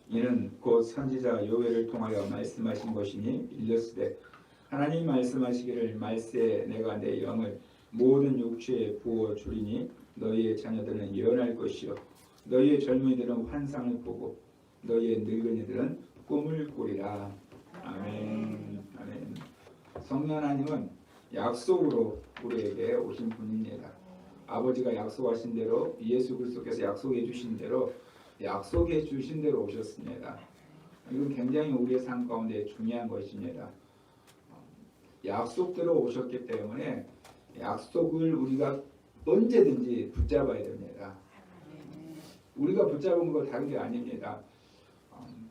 이는 곧 선지자 요엘을 통하여 말씀하신 것이니 일렀으되 하나님 말씀하시기를 말세 내가 내 영을 모든 육체에 부어 주리니 너희의 자녀들은 예언할 것이요 너희의 젊은이들은 환상을 보고 너희의 늙은이들은 꿈을 꾸리라. 아멘. 아멘. 성령 하나님은 약속으로 우리에게 오신 분입니다. 아버지가 약속하신 대로 예수 그리스도께서 약속해 주신 대로 오셨습니다. 이건 굉장히 우리의 삶 가운데 중요한 것입니다. 약속대로 오셨기 때문에 약속을 우리가 언제든지 붙잡아야 됩니다. 우리가 붙잡은 거 다른 게 아닙니다.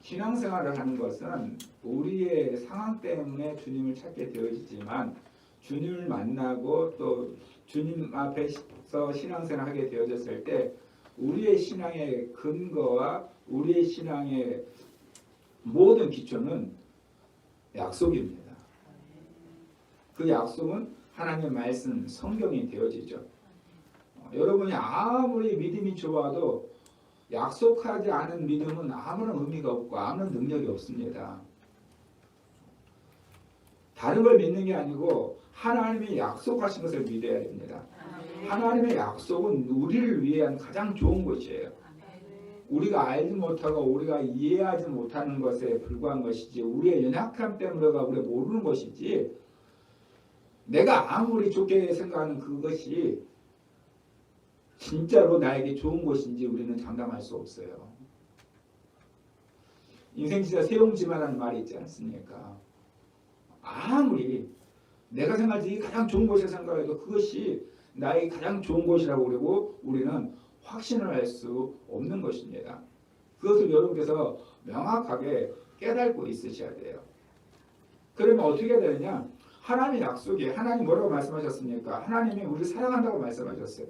신앙생활을 하는 것은 우리의 상황 때문에 주님을 찾게 되어지지만 주님을 만나고 또 주님 앞에서 신앙생활을 하게 되어졌을 때 우리의 신앙의 근거와 우리의 신앙의 모든 기초는 약속입니다. 그 약속은 하나님의 말씀, 성경이 되어지죠. 여러분이 아무리 믿음이 좋아도 약속하지 않은 믿음은 아무런 의미가 없고 아무런 능력이 없습니다. 다른 걸 믿는 게 아니고 하나님이 약속하신 것을 믿어야 됩니다. 하나님의 약속은 우리를 위한 가장 좋은 것이에요. 우리가 알지 못하고 우리가 이해하지 못하는 것에 불과한 것이지 우리의 연약함 때문에가 우리가 모르는 것이지 내가 아무리 좋게 생각하는 그것이 진짜로 나에게 좋은 것인지 우리는 장담할 수 없어요. 인생 진짜 세용지마라는 말이 있지 않습니까? 아무리 내가 생각할 때 가장 좋은 것이라 생각해도 그것이 나의 가장 좋은 것이라고 그러고 우리는 확신을 할 수 없는 것입니다. 그것을 여러분께서 명확하게 깨닫고 있으셔야 돼요. 그러면 어떻게 해야 되느냐? 하나님의 약속이 하나님 뭐라고 말씀하셨습니까? 하나님이 우리를 사랑한다고 말씀하셨어요.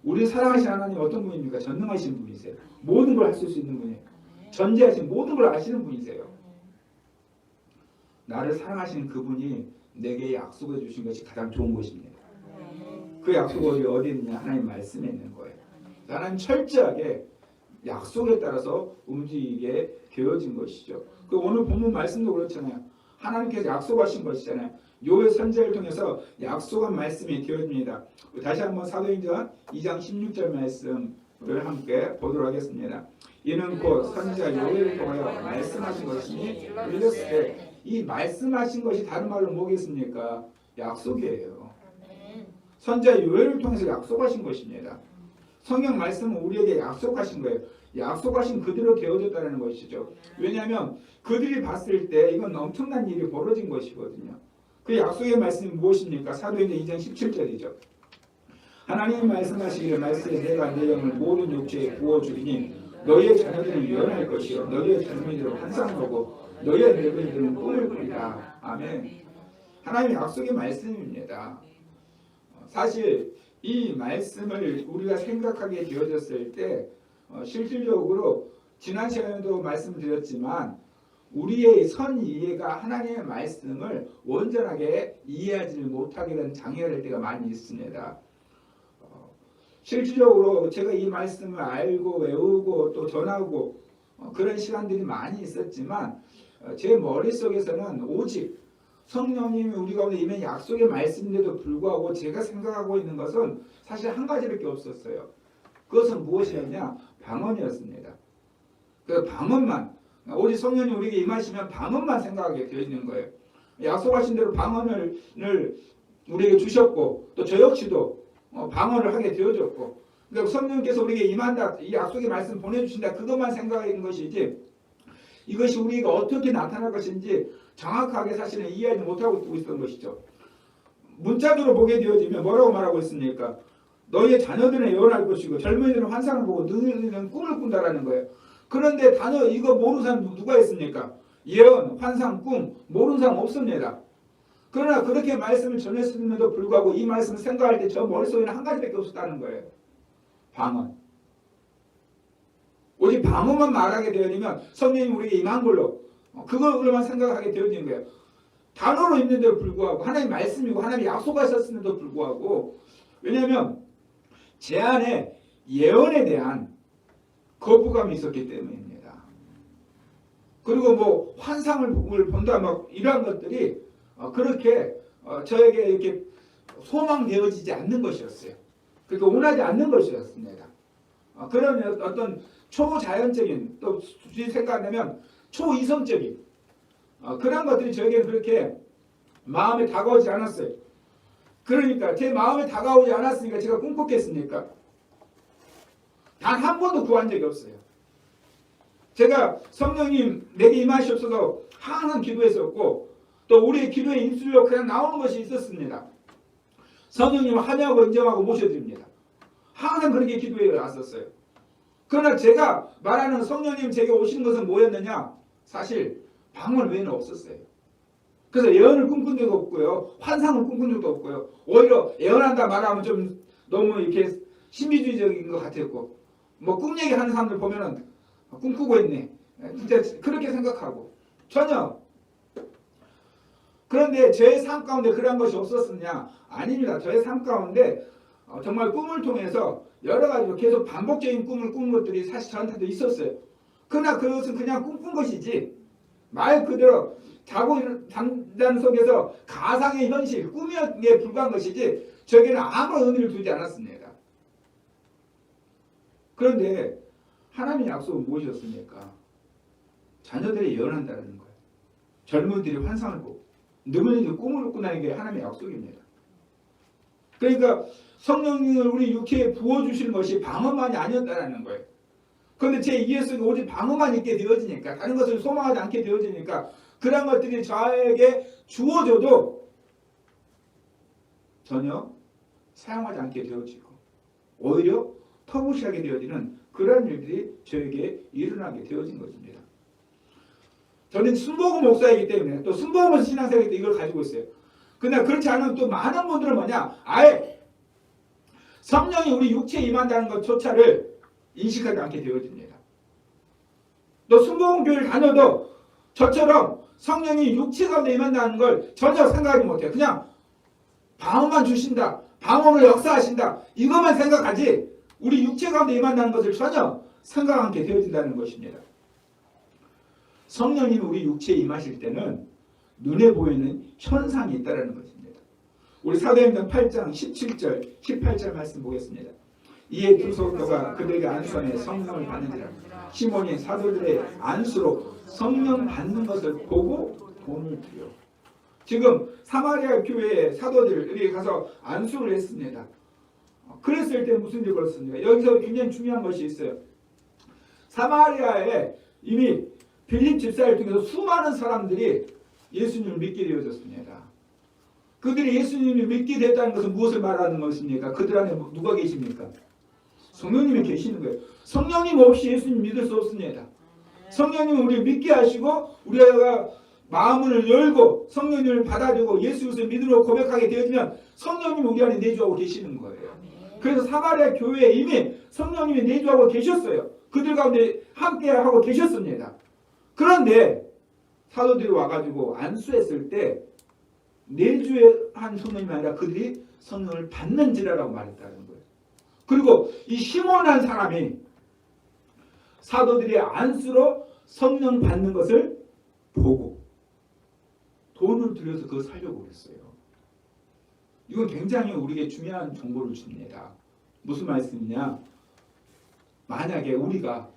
우리 사랑하신 하나님 어떤 분입니까? 전능하신 분이세요. 모든 걸 하실 수 있는 분이에요. 전지하신 모든 걸 아시는 분이세요. 나를 사랑하시는 그분이 내게 약속해 주신 것이 가장 좋은 것입니다. 그 약속이 어디 있느냐? 하나님 말씀에 있는 거예요. 하나님 철저하게 약속에 따라서 움직이게 되어진 것이죠. 그 오늘 본문 말씀도 그렇잖아요. 하나님께서 약속하신 것이잖아요. 요엘 선지자를 통해서 약속한 말씀이 되어집니다. 다시 한번 사도행전 2장 16절 말씀을 함께 보도록 하겠습니다. 이는 곧 선지자 요엘을 통하여 말씀하신 것이니 일렀으되 이 말씀하신 것이 다른 말로 뭐겠습니까? 약속이에요. 선지자 요엘을 통해서 약속하신 것입니다. 성경 말씀은 우리에게 약속하신 거예요. 약속하신 그대로 되어졌다는 것이죠. 왜냐하면 그들이 봤을 때 이건 엄청난 일이 벌어진 것이거든요. 그 약속의 말씀이 무엇입니까? 사도행전 2장 17절이죠. 하나님 말씀하시기를 말씀에 내가 내 영을 모든 육체에 부어주리니 너희의 자녀들은 예언할 것이요 너희의 젊은이들은 환상 보고 너희의 늙은이들은 꿈을 꾸리라. 아멘. 하나님의 약속의 말씀입니다. 사실 이 말씀을 우리가 생각하게 되어졌을 때 실질적으로 지난 시간에도 말씀드렸지만 우리의 선 이해가 하나님의 말씀을 온전하게 이해하지 못하게 되는 장애가 될 때가 많이 있습니다. 실질적으로 제가 이 말씀을 알고 외우고 또 전하고 그런 시간들이 많이 있었지만 제 머릿속에서는 오직 성령님이 우리 가운데 이미 약속의 말씀인데도 불구하고 제가 생각하고 있는 것은 사실 한 가지밖에 없었어요. 그것은 무엇이었냐? 방언이었습니다. 그 방언만 오직 성령이 우리에게 임하시면 방언만 생각하게 되어 있는 거예요. 약속하신 대로 방언을 우리에게 주셨고 또 저 역시도 방언을 하게 되어졌고 그러니까 성령께서 우리에게 임한다 이 약속의 말씀 보내주신다 그것만 생각하는 것이지 이것이 우리가 어떻게 나타날 것인지 정확하게 사실은 이해하지 못하고 있었던 것이죠. 문자적으로 보게 되어지면 뭐라고 말하고 있습니까? 너희의 자녀들은 예언할 것이고 젊은이들은 환상을 보고 너희는 꿈을 꾼다라는 거예요. 그런데 단어 이거 모르는 사람 누가 있습니까? 예언, 환상, 꿈 모르는 사람 없습니다. 그러나 그렇게 말씀을 전했음에도 불구하고 이 말씀을 생각할 때 저 머릿속에는 한 가지밖에 없었다는 거예요. 방언. 오직 방언만 말하게 되어지면 성령이 우리에게 임한 걸로 그걸로만 생각하게 되어지는 거예요. 단어로 있는데도 불구하고 하나님 말씀이고 하나님이 약속하셨음에도 불구하고 왜냐하면 제 안에 예언에 대한 거부감이 있었기 때문입니다. 그리고 뭐 환상을 본다 막 이러한 것들이 그렇게 저에게 이렇게 소망되어지지 않는 것이었어요. 그러니까 원하지 않는 것이었습니다. 그런 어떤 초자연적인 또 생각하면 초이성적인 그런 것들이 저에게는 그렇게 마음에 다가오지 않았어요. 그러니까 제 마음에 다가오지 않았으니까 제가 꿈꿨겠습니까? 단 한 번도 구한 적이 없어요. 제가 성령님 내게 임하시옵소서 항상 기도했었고 또 우리의 기도의 입술로 그냥 나오는 것이 있었습니다. 성령님을 환영하고 인정하고 모셔드립니다. 항상 그렇게 기도해 왔었어요. 그러나 제가 말하는 성령님 제게 오시는 것은 뭐였느냐? 사실 방언 외에는 없었어요. 그래서 예언을 꿈꾼 적도 없고요. 환상을 꿈꾼 적도 없고요. 오히려 예언한다 말하면 좀 너무 이렇게 신비주의적인 것 같았고 뭐 꿈 얘기하는 사람들 보면은 꿈꾸고 있네. 진짜 그렇게 생각하고 전혀. 그런데 저의 삶 가운데 그런 것이 없었느냐? 아닙니다. 저의 삶 가운데 정말 꿈을 통해서 여러 가지로 계속 반복적인 꿈을 꾸는 것들이 사실 저한테도 있었어요. 그러나 그것은 그냥 꿈꾼 것이지 말 그대로 자고 잠자는 속에서 가상의 현실, 꿈에 불과한 것이지 저에게는 아무런 의미를 두지 않았습니다. 그런데 하나님의 약속은 무엇이었습니까? 자녀들이 예언한다는 거예요. 젊은이들이 환상을 보고 늙은이들이 꿈을 꾸는 게 하나님의 약속입니다. 그러니까 성령님을 우리 육체에 부어주시는 것이 방언만이 아니었다는 거예요. 그런데 제 이해 속에 오직 방언만 있게 되어지니까 다른 것을 소망하지 않게 되어지니까 그런 것들이 저에게 주어져도 전혀 사용하지 않게 되어지고 오히려 터부시하게 되어지는 그런 일들이 저에게 일어나게 되어진 것입니다. 저는 순복음 목사이기 때문에 또 순복음 신앙생활이기 때문에 이걸 가지고 있어요. 그러나 그렇지 않은 또 많은 분들은 뭐냐? 아예 성령이 우리 육체에 임한다는 것조차를 인식하지 않게 되어집니다. 또 순복음 교회를 다녀도 저처럼 성령이 육체 가운데 임한다는 걸 전혀 생각하지 못해요. 그냥 방언만 주신다. 방언을 역사하신다. 이것만 생각하지 우리 육체 가운데 임한다는 것을 전혀 생각 않게 되어진다는 것입니다. 성령님이 우리 육체에 임하실 때는 눈에 보이는 현상이 있다는 것입니다. 우리 사도행전 8장 17절 18절 말씀 보겠습니다. 이에 두 성도가 그들에게 안수하며 성령을 받는지라. 시몬이 사도들의 안수로 성령 받는 것을 보고 돈을 드려. 지금 사마리아 교회의 사도들이 가서 안수를 했습니다. 그랬을 때 무슨 일이 벌었습니까? 여기서 굉장히 중요한 것이 있어요. 사마리아에 이미 빌립 집사를 통해서 수많은 사람들이 예수님을 믿게 되어졌습니다. 그들이 예수님을 믿게 됐다는 것은 무엇을 말하는 것입니까? 그들 안에 누가 계십니까? 성령님이 계시는 거예요. 성령님 없이 예수님 믿을 수 없습니다. 성령님은 우리를 믿게 하시고 우리가 마음을 열고 성령님을 받아들이고 예수 그리스도를 믿음으로 고백하게 되어지면 성령님이 우리 안에 내주하고 계시는 거예요. 그래서 사마리아 교회에 이미 성령님이 내주하고 계셨어요. 그들 가운데 함께하고 계셨습니다. 그런데 사도들이 와가지고 안수했을 때 내주한 성령님이 아니라 그들이 성령을 받는지라고 말했다는 거예요. 그리고 이 시몬한 사람이 사도들이 안수로 성령 받는 것을 보고 돈을 들여서 그걸 살려고 했어요. 이건 굉장히 우리에게 중요한 정보를 줍니다. 무슨 말씀이냐? 만약에 우리가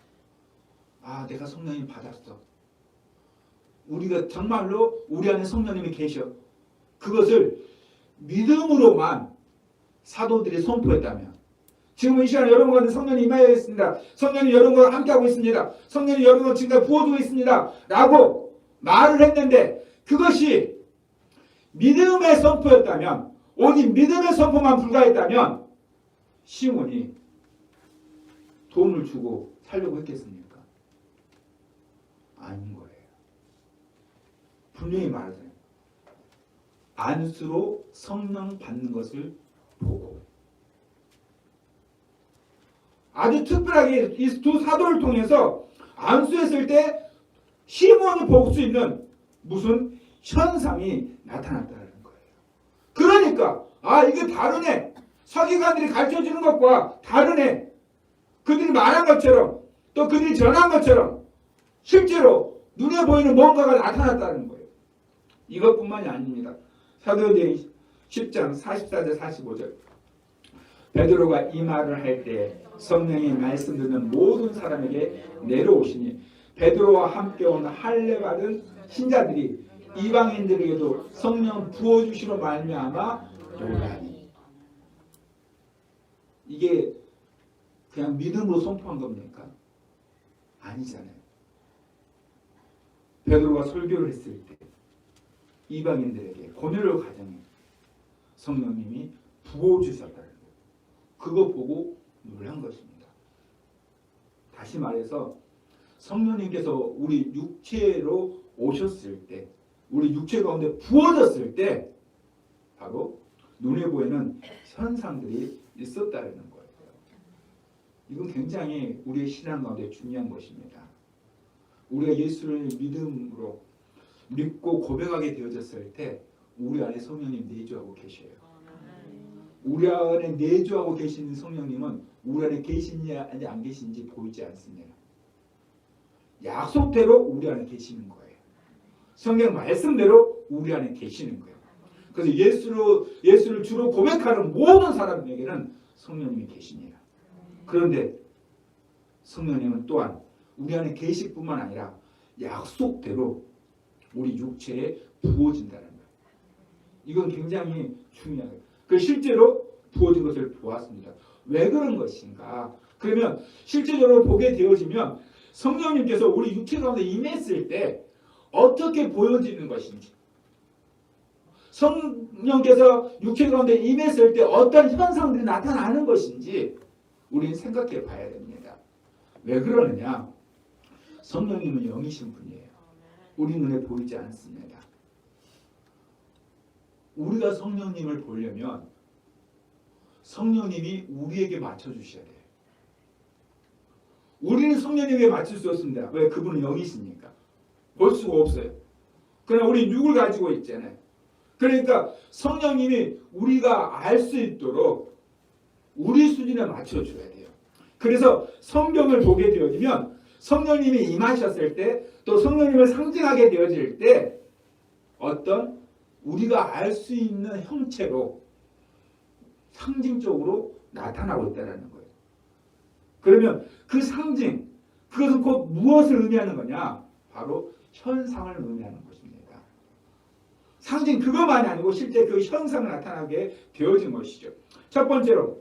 내가 성령님 받았어. 우리가 정말로 우리 안에 성령님이 계셔. 그것을 믿음으로만 사도들이 선포했다면 지금 이 시간에 여러분 가운데 성령이 임하여 있습니다. 성령이 여러분과 함께하고 있습니다. 성령이 여러분을 지금까지 부어주고 있습니다. 라고 말을 했는데 그것이 믿음의 선포였다면 오직 믿음의 선포만 불과했다면 시몬이 돈을 주고 살려고 했겠습니까? 아닌 거예요. 분명히 말하세요. 안수로 성령 받는 것을 보고 아주 특별하게 이 두 사도를 통해서 안수했을 때 시몬이 볼 수 있는 무슨 현상이 나타났다는 거예요. 그러니까 이게 다르네. 서기관들이 가르쳐주는 것과 다르네. 그들이 말한 것처럼 또 그들이 전한 것처럼 실제로 눈에 보이는 뭔가가 나타났다는 거예요. 이것뿐만이 아닙니다. 사도행전 10장 44절 45절 베드로가 이 말을 할 때 성령이 말씀 듣는 모든 사람에게 내려오시니 베드로와 함께 온 할례 받은 신자들이 이방인들에게도 성령 부어주시로 말미암아 놀라니. 이게 그냥 믿음으로 선포한 겁니까? 아니잖아요. 베드로가 설교를 했을 때 이방인들에게 고넬료 가정에 성령님이 부어주셨다는 거예요. 그거 보고 놀란 것입니다. 다시 말해서 성령님께서 우리 육체로 오셨을 때, 우리 육체 가운데 부어졌을 때 바로 눈에 보이는 현상들이 있었다는 거예요. 이건 굉장히 우리의 신앙 가운데 중요한 것입니다. 우리가 예수를 믿음으로 믿고 고백하게 되어졌을 때 우리 안에 성령님 내주하고 계셔요. 우리 안에 내주하고 계시는 성령님은 우리 안에 계신지 안 계신지 보이지 않습니다. 약속대로 우리 안에 계시는 거예요. 성경 말씀대로 우리 안에 계시는 거예요. 그래서 예수를 주로 고백하는 모든 사람에게는 성령님이 계십니다. 그런데 성령님은 또한 우리 안에 계실 뿐만 아니라 약속대로 우리 육체에 부어진다는 거예요. 이건 굉장히 중요해요. 그 실제로 부어진 것을 보았습니다. 왜 그런 것인가? 그러면 실제적으로 보게 되어지면 성령님께서 우리 육체 가운데 임했을 때 어떻게 보여지는 것인지, 성령께서 육체 가운데 임했을 때 어떤 현상들이 나타나는 것인지 우리는 생각해 봐야 됩니다. 왜 그러느냐? 성령님은 영이신 분이에요. 우리 눈에 보이지 않습니다. 우리가 성령님을 보려면 성령님이 우리에게 맞춰주셔야 돼요. 우리는 성령님에게 맞출 수 없습니다. 왜? 그분은 영이시니까. 볼 수가 없어요. 그러나 우리 육을 가지고 있잖아요. 그러니까 성령님이 우리가 알 수 있도록 우리 수준에 맞춰줘야 돼요. 그래서 성경을 보게 되어지면 성령님이 임하셨을 때 또 성령님을 상징하게 되어질 때 어떤 우리가 알 수 있는 형체로 상징적으로 나타나고 있다는 거예요. 그러면 그 상징, 그것은 곧 무엇을 의미하는 거냐? 바로 현상을 의미하는 것입니다. 상징 그것만이 아니고 실제 그 현상을 나타나게 되어진 것이죠. 첫 번째로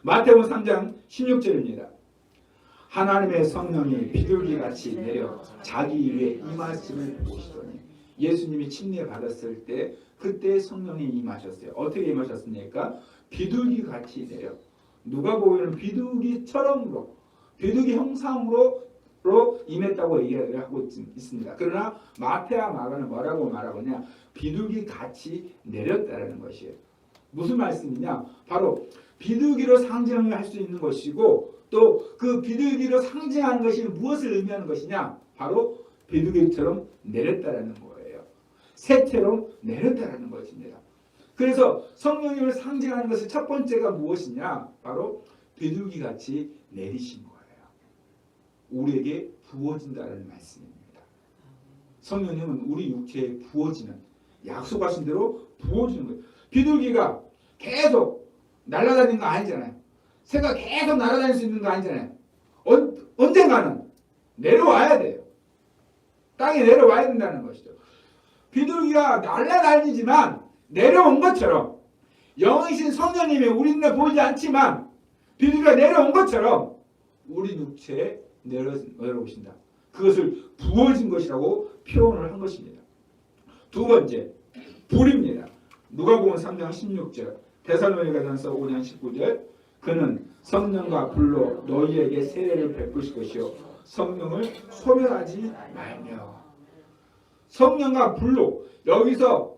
마태복음 3장 16절입니다. 하나님의 성령이 비둘기같이 내려 자기 위에 임하심을 보시더니 예수님이 침례 받았을 때 그때 성령이 임하셨어요. 어떻게 임하셨습니까? 비둘기같이 내려. 누가복음에는 비둘기처럼으로, 비둘기 형상으로 임했다고 얘기를 하고 있습니다. 그러나 마태와 마가는 뭐라고 말하거냐? 비둘기같이 내렸다는 것이에요. 무슨 말씀이냐? 바로 비둘기로 상징할 수 있는 것이고 또 그 비둘기로 상징하는 것이 무엇을 의미하는 것이냐? 바로 비둘기처럼 내렸다는 거예요. 새처럼 내렸다는 것입니다. 그래서 성령님을 상징하는 것의 첫 번째가 무엇이냐? 바로 비둘기같이 내리신 거예요. 우리에게 부어진다는 말씀입니다. 성령님은 우리 육체에 부어지는, 약속하신 대로 부어지는 거예요. 비둘기가 계속 날아다니는 거 아니잖아요. 새가 계속 날아다닐 수 있는 거 아니잖아요. 언젠가는 내려와야 돼요. 땅에 내려와야 된다는 것이죠. 비둘기가 날아다니지만 내려온 것처럼 영이신 성령님이 우리 눈에 보이지 않지만 비둘기가 내려온 것처럼 우리 육체에 내려오신다. 그것을 부어진 것이라고 표현을 한 것입니다. 두 번째, 불입니다. 누가복음 3장 16절, 데살로니가전서 5장 19절, 그는 성령과 불로 너희에게 세례를 베푸실 것이요 성령을 소멸하지 말며. 성령과 불로, 여기서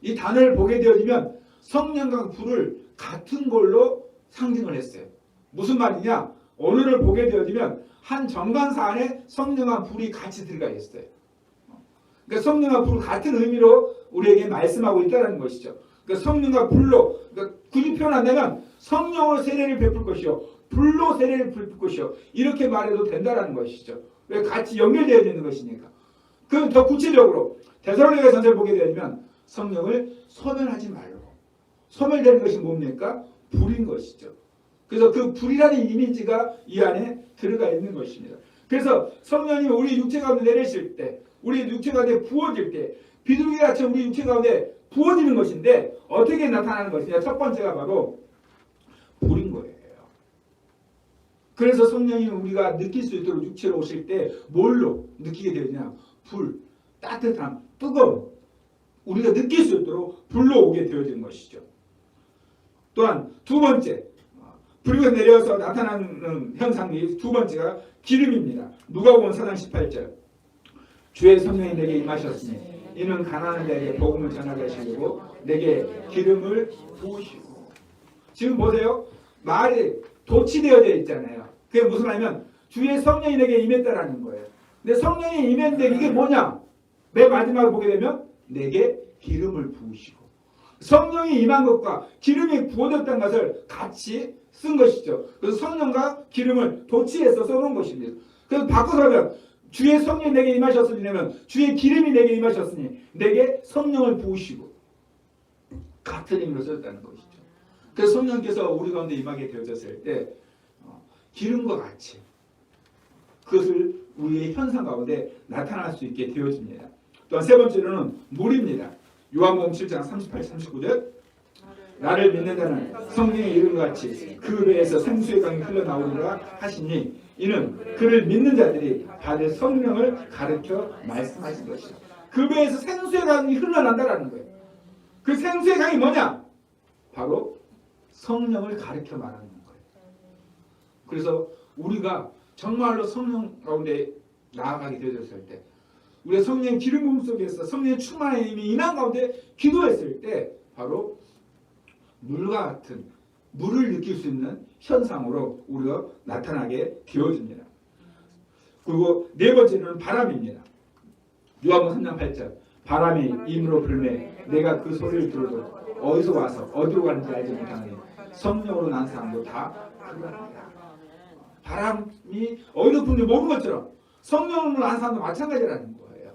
이 단어를 보게 되어지면 성령과 불을 같은 걸로 상징을 했어요. 무슨 말이냐? 오늘을 보게 되어지면 한 정관사 안에 성령과 불이 같이 들어가 있어요. 그러니까 성령과 불 같은 의미로 우리에게 말씀하고 있다는 것이죠. 그러니까 성령과 불로, 그러니까 굳이 표현한다면 성령으로 세례를 베풀 것이요 불로 세례를 부을 것이요. 이렇게 말해도 된다라는 것이죠. 왜? 같이 연결되어 있는 것이니까. 그럼 더 구체적으로 데살로니가 전서를 보게 되면 성령을 소멸하지 말고, 소멸되는 것이 뭡니까? 불인 것이죠. 그래서 그 불이라는 이미지가 이 안에 들어가 있는 것입니다. 그래서 성령이 우리 육체 가운데 내리실 때, 우리 육체 가운데 부어질 때 비둘기같이 우리 육체 가운데 부어지는 것인데 어떻게 나타나는 것이냐? 첫 번째가 바로 불인 거예요. 그래서 성령이 우리가 느낄 수 있도록 육체로 오실 때 뭘로 느끼게 되느냐? 불, 따뜻함, 뜨거움. 우리가 느낄 수 있도록 불로 오게 되어지는 것이죠. 또한 두 번째, 불이 내려서 나타나는 현상이 두 번째가 기름입니다. 누가복음 4장 18절. 주의 성령이 내게 임하셨으니 이는 가난한 자에게 복음을 전하게 하시려고 내게 기름을 부으시고. 지금 보세요. 말이 도치되어져 있잖아요. 그게 무슨 말이냐면 주의 성령이 내게 임했다라는 거예요. 근데 성령이 임했는데 이게 뭐냐? 맨 마지막에 보게 되면 내게 기름을 부으시고. 성령이 임한 것과 기름이 부어졌다는 것을 같이 쓴 것이죠. 그래서 성령과 기름을 도치해서 써놓은 것입니다. 그래서 바꿔서 하면 주의 성령이 내게 임하셨으니 되면 주의 기름이 내게 임하셨으니 내게 성령을 부으시고, 같은 의미로 썼다는 것이죠. 그래서 성령께서 우리 가운데 임하게 되어졌을 때 기름과 같이 그것을 우리의 현상 가운데 나타날 수 있게 되어집니다. 또한 세 번째로는 물입니다. 요한복음 7장 38, 39절. 나를 믿는 자는 성령의 이름과 같이 그 배에서 생수의 강이 흘러나오리라 하시니 이는 그를 믿는 자들이 받을 성령을 가르쳐 말씀하신 것이다. 그 배에서 생수의 강이 흘러난다라는 거예요. 그 생수의 강이 뭐냐? 바로 성령을 가르쳐 말하는 거예요. 그래서 우리가 정말로 성령 가운데 나아가게 되었을 때, 우리가 성령의 기름 부음 속에서 성령의 충만한 힘이 인한 가운데 기도했을 때 바로 물과 같은, 물을 느낄 수 있는 현상으로 우리가 나타나게 되어집니다. 그리고 네 번째는 바람입니다. 요한복음 3장 8절. 바람이 임으로 불매 내가 그 소리를 들어도 어디서 와서 어디로 가는지 알지 못하니 성령으로 난 사람도 다 그러합니다. 바람이 어디로 부는지 모르는 것처럼 성령으로 난 사람도 마찬가지라는 거예요.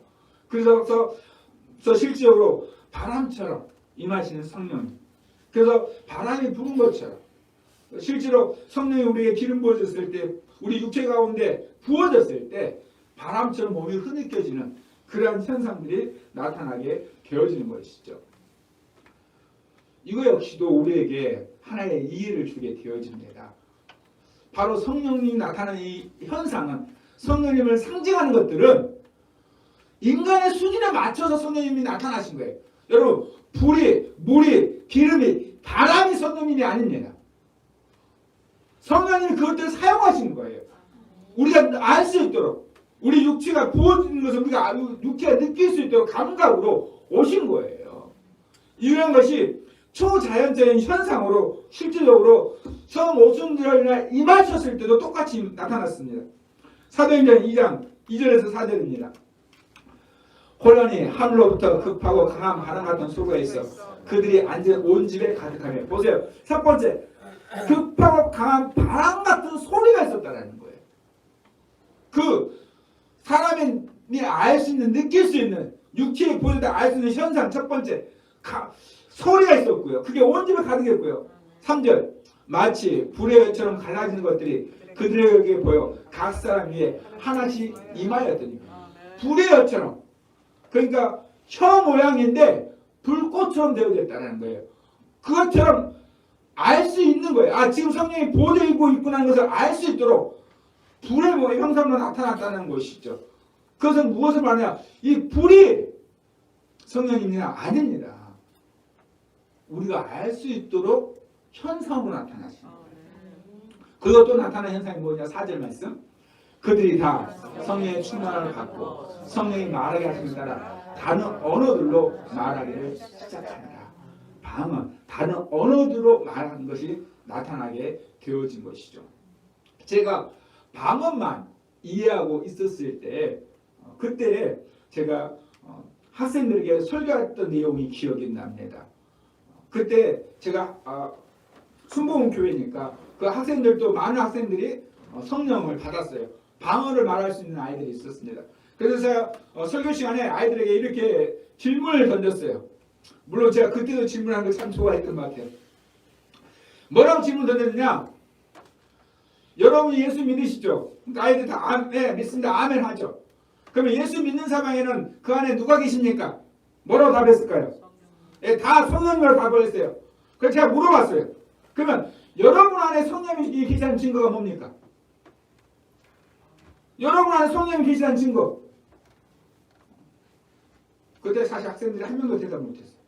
그래서 실질적으로 바람처럼 임하시는 성령. 그래서 바람이 부는 것처럼 실제로 성령이 우리에게 기름 부어졌을 때, 우리 육체 가운데 부어졌을 때 바람처럼 몸이 흐느껴지는 그러한 현상들이 나타나게 되어지는 것이죠. 이거 역시도 우리에게 하나의 이해를 주게 되어집니다. 바로 성령님이 나타나는 이 현상은, 성령님을 상징하는 것들은 인간의 수준에 맞춰서 성령님이 나타나신 거예요. 여러분, 불이, 물이, 기름이, 바람이 성령님이 아닙니다. 성령님이 그것들을 사용하신 거예요. 우리가 알 수 있도록, 우리 육체가 부어지는 것을 우리가 육체가 느낄 수 있도록 감각으로 오신 거예요. 이런 것이 초자연적인 현상으로 실질적으로 처음 오순절이나 임하셨을 때도 똑같이 나타났습니다. 사도행전 2장 2절에서 4절입니다. 혼란이 하늘로부터 급하고 강한 바람 같은 소리가 있어 그들이 앉은 온 집에 가득하며. 보세요. 첫 번째, 급하고 강한 바람 같은 소리가 있었다는 거예요. 그 사람이 알 수 있는, 느낄 수 있는, 육체에 보여다 알 수 있는 현상 첫 번째, 소리가 있었고요. 그게 온 집에 가득했고요. 3절, 마치 불의 여처럼 갈라지는 것들이 그들에게 보여 각 사람 위에 하나씩 임하였더니. 불의 여처럼, 그러니까 혀 모양인데 불꽃처럼 되어졌다는 거예요. 그것처럼 알 수 있는 거예요. 아, 지금 성령이 보여지고 있구나 것을 알 수 있도록 불의 형상으로 나타났다는 것이죠. 그것은 무엇을 말하냐? 이 불이 성령입니다. 아닙니다. 우리가 알 수 있도록 현상으로 나타나십니다. 그리고 또 나타난 현상이 뭐냐? 4절 말씀. 그들이 다 성령의 충만함을 받고 성령이 말하게 하심에 따라 다른 언어들로 말하기를 시작합니다. 방언, 다른 언어들로 말하는 것이 나타나게 되어진 것이죠. 제가 방언만 이해하고 있었을 때, 그때 제가 학생들에게 설교했던 내용이 기억이 납니다. 그때 제가 순복음 교회니까 그 학생들도 많은 학생들이 성령을 받았어요. 방언을 말할 수 있는 아이들이 있었습니다. 그래서 제가 설교 시간에 아이들에게 이렇게 질문을 던졌어요. 물론 제가 그때도 질문하는 걸 참 좋아했던 것 같아요. 뭐라고 질문 던졌느냐? 여러분이 예수 믿으시죠? 그러니까 아이들 다 네, 믿습니다. 아멘 하죠. 그러면 예수 믿는 사방에는 그 안에 누가 계십니까? 뭐라고 답했을까요? 네, 다 성령님으로 답을 그래서 제가 물어봤어요. 그러면 여러분 안에 성령이 계시다는 증거가 뭡니까? 여러분 안에 성령이 계시다는 증거. 그때 사실 학생들이 한 명도 대답 못했어요.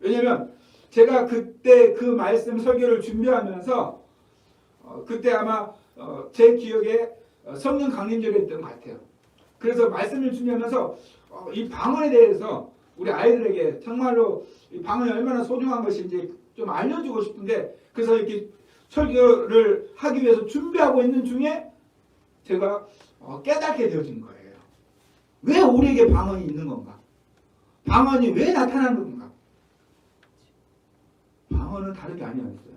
왜냐면 제가 그때 그 말씀 설교를 준비하면서 그때 아마 제 기억에 성령 강림절이었던 것 같아요. 그래서 말씀을 준비하면서 이 방언에 대해서 우리 아이들에게 정말로 이 방언이 얼마나 소중한 것인지 좀 알려주고 싶은데, 그래서 이렇게 설교를 하기 위해서 준비하고 있는 중에 제가 깨닫게 되어진 거예요. 왜 우리에게 방언이 있는 건가? 방언이 왜 나타나는 건가? 방언은 다른 게 아니었어요.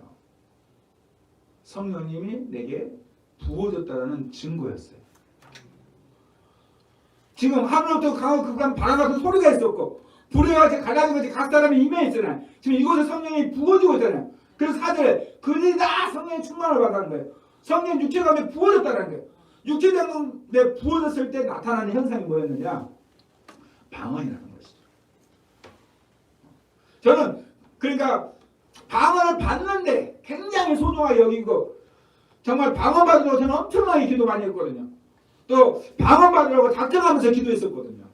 성령님이 내게 부어졌다는 증거였어요. 지금 하늘로부터 강하고 극한 바람 같은 소리가 있었고 불에 같이 갈라진 것이 각 사람의 임에 있잖아요. 지금 이곳에 성령이 부어지고 있잖아요. 그래서 사절에 그들이 다 성령의 충만을 받는 거예요. 성령 육체감에 부어졌다는 거예요. 육체감에 부어졌을 때 나타나는 현상이 뭐였느냐? 방언이라는 것이죠. 저는 그러니까 방언을 받는데 굉장히 소중하게 여기고, 정말 방언 받으려고 저는 엄청나게 기도 많이 했거든요. 또 방언 받으려고 작정하면서 기도했었거든요.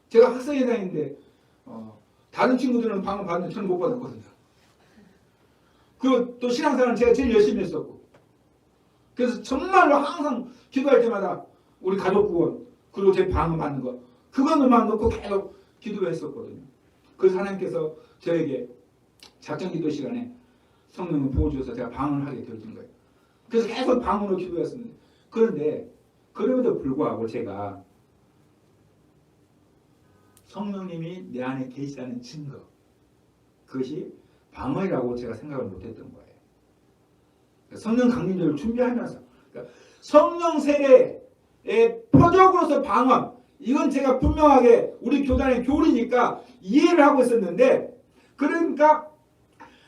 제가 학생회 다니는데 다른 친구들은 방언 받는데 저는 못 받았거든요. 그리고 또 신앙생활은 제가 제일 열심히 했었고, 그래서 정말로 항상 기도할 때마다 우리 가족 구원 그리고 제 방언 받는 거 그것만 놓고 계속 기도를 했었거든요. 그래서 하나님께서 저에게 작정 기도 시간에 성령을 부어주셔서 제가 방언을 하게 되어진 거예요. 그래서 계속 방언으로 기도했습니다. 그런데 그럼에도 불구하고 제가 성령님이 내 안에 계시다는 증거, 그것이 방언이라고 제가 생각을 못했던 거예요. 성령 강림절을 준비하면서 그러니까 성령 세례의 표적으로서 방언, 이건 제가 분명하게 우리 교단의 교리니까 이해를 하고 있었는데, 그러니까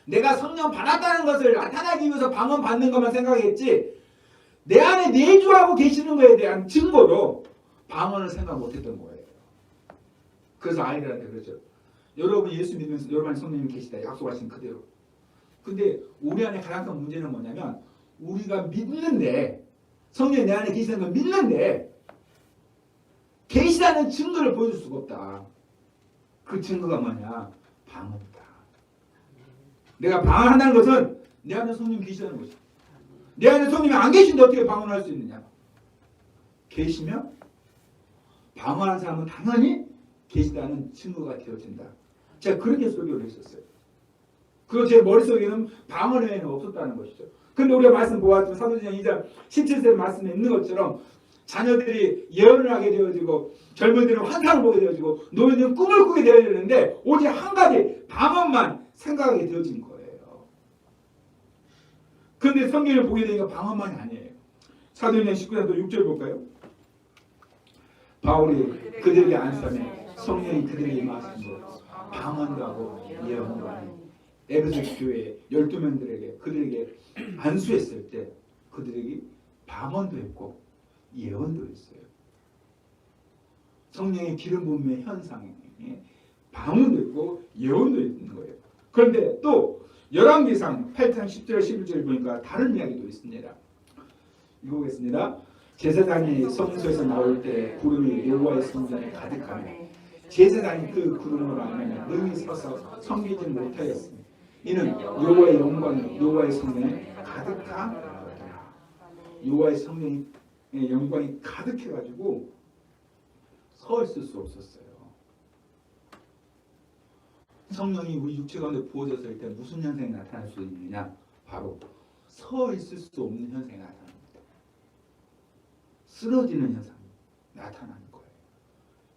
내가 성령 받았다는 것을 나타나기 위해서 방언 받는 것만 생각했지 내 안에 내주하고 계시는 것에 대한 증거로 방언을 생각 못했던 거예요. 그래서 아이들한테 그랬죠. 여러분 예수 믿으면서 여러분 안에 성령님이 계시다 약속하신 그대로. 근데 우리 안에 가장 큰 문제는 뭐냐면 우리가 믿는데, 성령이 내 안에 계시다는 걸 믿는데 계시다는 증거를 보여줄 수가 없다. 그 증거가 뭐냐? 방언이다. 내가 방언한다는 것은 내 안에 성령이 계시다는 것이다. 내 안에 성령이 안 계신데 어떻게 방언할 수 있느냐? 계시면 방언하는 사람은 당연히 계시다는 증거가 되어진다. 제가 그렇게 설교를 했었어요. 그리고 제 머릿속에는 방언 외에는 없었다는 것이죠. 그런데 우리가 말씀 보았지만 사도행전 2장 17절 말씀에 있는 것처럼 자녀들이 예언을 하게 되어지고 젊은이들은 환상을 보게 되어지고 노인들은 꿈을 꾸게 되어지는데 오직 한 가지 방언만 생각하게 되어진 거예요. 그런데 성경을 보게 되니까 방언만이 아니에요. 사도행전 19장 6절 볼까요? 바울이 그들에게 안수하며 성령이 그들에게 임하신 것 방언도 하고 예언도 하니 에베소 교회 12명들에게 그들에게 안수했을 때 그들에게 방언도 했고 예언도 했어요. 성령의 기름 부음의 현상에 방언도 있고 예언도 있는 거예요. 그런데 또 열왕기상 8장 10절 11절 보니까 다른 이야기도 있습니다. 읽어보겠습니다. 제사장이 성소에서 나올 때 구름이 여호와의 성전에 가득하며 제사장이 그 구름으로 안에 능히 서서 섬기지 못하였으니 이는 여호와의 영광이 여호와의 성전에 가득하더라. 여호와의 성령의 영광이 가득해가지고 서 있을 수 없었어요. 성령이 우리 육체 가운데 부어졌을 때 무슨 현상이 나타날 수 있느냐? 바로 서 있을 수 없는 현상이 나타납니다. 쓰러지는 현상이 나타나는 거예요.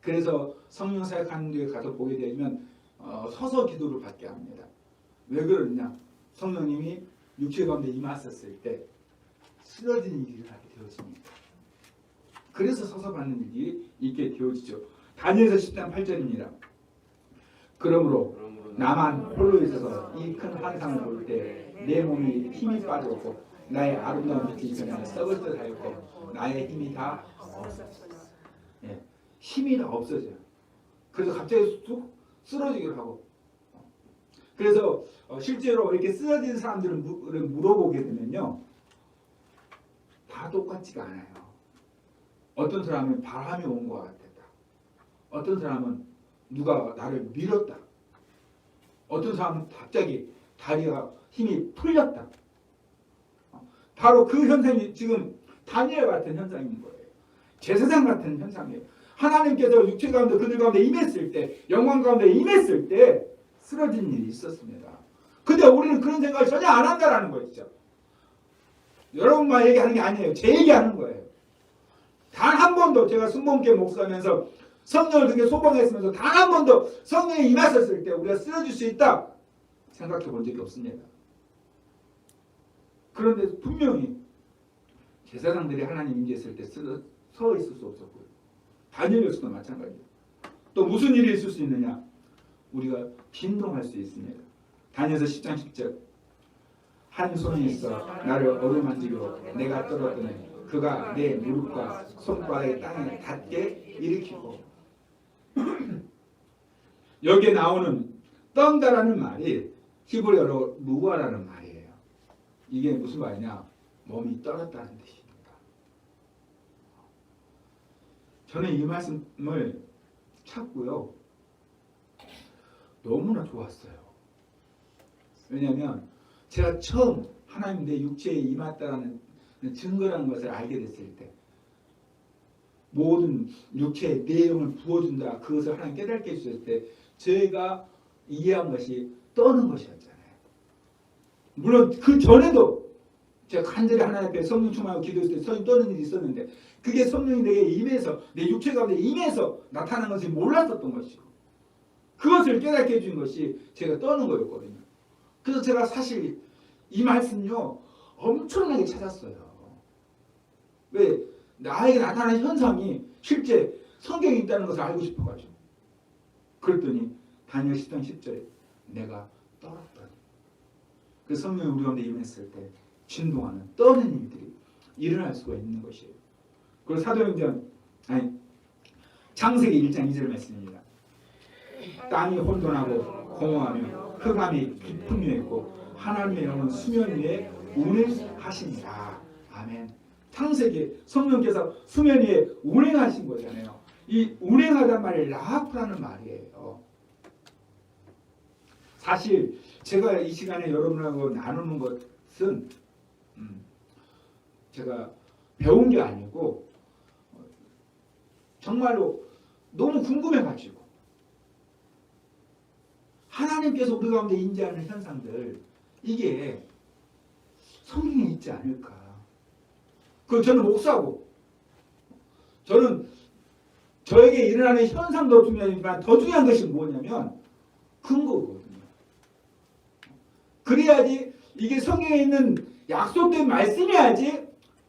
그래서 성령 사역하는 데 가서 보게 되면 서서 기도를 받게 합니다. 왜 그러느냐? 성령님이 육체 가운데 임하셨을 때 쓰러지는 일을 하게 되어집니다. 그래서 서서 받는 일이 있게 되어지죠. 다니엘서 10장 8절입니다. 그러므로 나만 홀로 있어서 이 큰 환상을 볼 때 내 몸이 힘이 빠졌고 나의 아름다운 빛이 전에 썩을 듯 하였고 나의 힘이 다 힘이 다 없어져요. 그래서 갑자기 쑥 쓰러지기도 하고. 그래서 실제로 이렇게 쓰러진 사람들을 물어보게 되면요, 다 똑같지가 않아요. 어떤 사람은 바람이 온 것 같았다. 어떤 사람은 누가 나를 밀었다. 어떤 사람은 갑자기 다리가 힘이 풀렸다. 바로 그 현상이 지금 다니엘 같은 현상인 거예요. 제사장 같은 현상이에요. 하나님께서 육체 가운데 그들 가운데 임했을 때, 영광 가운데 임했을 때 쓰러진 일이 있었습니다. 근데 우리는 그런 생각을 전혀 안 한다라는 거죠. 여러분만 얘기하는 게 아니에요. 제 얘기하는 거예요. 단 한 번도 제가 순복음교회 목사하면서 성령을 그렇게 소방했으면서 단 한 번도 성령이 임하셨을 때 우리가 쓰러질 수 있다 생각해 본 적이 없습니다. 그런데 분명히 제사장들이 하나님 임재했을 때 서 있을 수 없었고요. 다니엘서도 마찬가지예요. 또 무슨 일이 있을 수 있느냐? 우리가 빈동할 수 있습니다. 다니엘서 10장 10절 한 손이 있어 나를 어루만지고 내가 떨어뜨리니 그가 내 무릎과 손바닥의 땅에 닿게 일으키고 여기에 나오는 떤다라는 말이 히브리어로 루아라는 말이에요. 이게 무슨 말이냐? 몸이 떨었다는 뜻입니다. 저는 이 말씀을 찾고요, 너무나 좋았어요. 왜냐하면 제가 처음 하나님 내 육체에 임했다는 증거라는 것을 알게 됐을 때, 모든 육체의 내용을 부어준다, 그것을 하나님 깨닫게 해주셨을 때 저희가 이해한 것이 떠는 것이었잖아요. 물론 그 전에도 제가 간절히 하나님 앞에 성령 충만하고 기도했을 때 성령 떠는 일이 있었는데, 그게 성령이 내게 임해서 내 육체 가운데 임해서 나타난 것을 몰랐었던 것이고, 그것을 깨닫게 해준 것이 제가 떠는 거였거든요. 그래서 제가 사실 이 말씀요 엄청나게 찾았어요. 왜? 나에게 나타나는 현상이 실제 성경에 있다는 것을 알고 싶어가지고. 그랬더니 다니엘 10장 10절에 내가 떨었더니, 그 성령이 우리 가운데 임했을 때 진동하는 떠는 일들이 일어날 수가 있는 것이에요. 그리고 사도행전 창세기 1장 2절 말씀입니다. 땅이 혼돈하고 공허하며 흑암이 깊음 위에 있고 하나님의 영은 수면 위에 운행하시니라. 아멘. 창세기 성령께서 수면 위에 운행하신 거잖아요. 이 운행하단 말이 라하프라는 말이에요. 사실 제가 이 시간에 여러분하고 나누는 것은 제가 배운 게 아니고 정말로 너무 궁금해가지고, 하나님께서 우리 가운데 임재하는 현상들, 이게 성경에 있지 않을까. 그 저는 목사고, 저는 저에게 일어나는 현상도 중요하지만 더 중요한 것이 뭐냐면 근거거든요. 그래야지 이게 성경에 있는 약속된 말씀이야지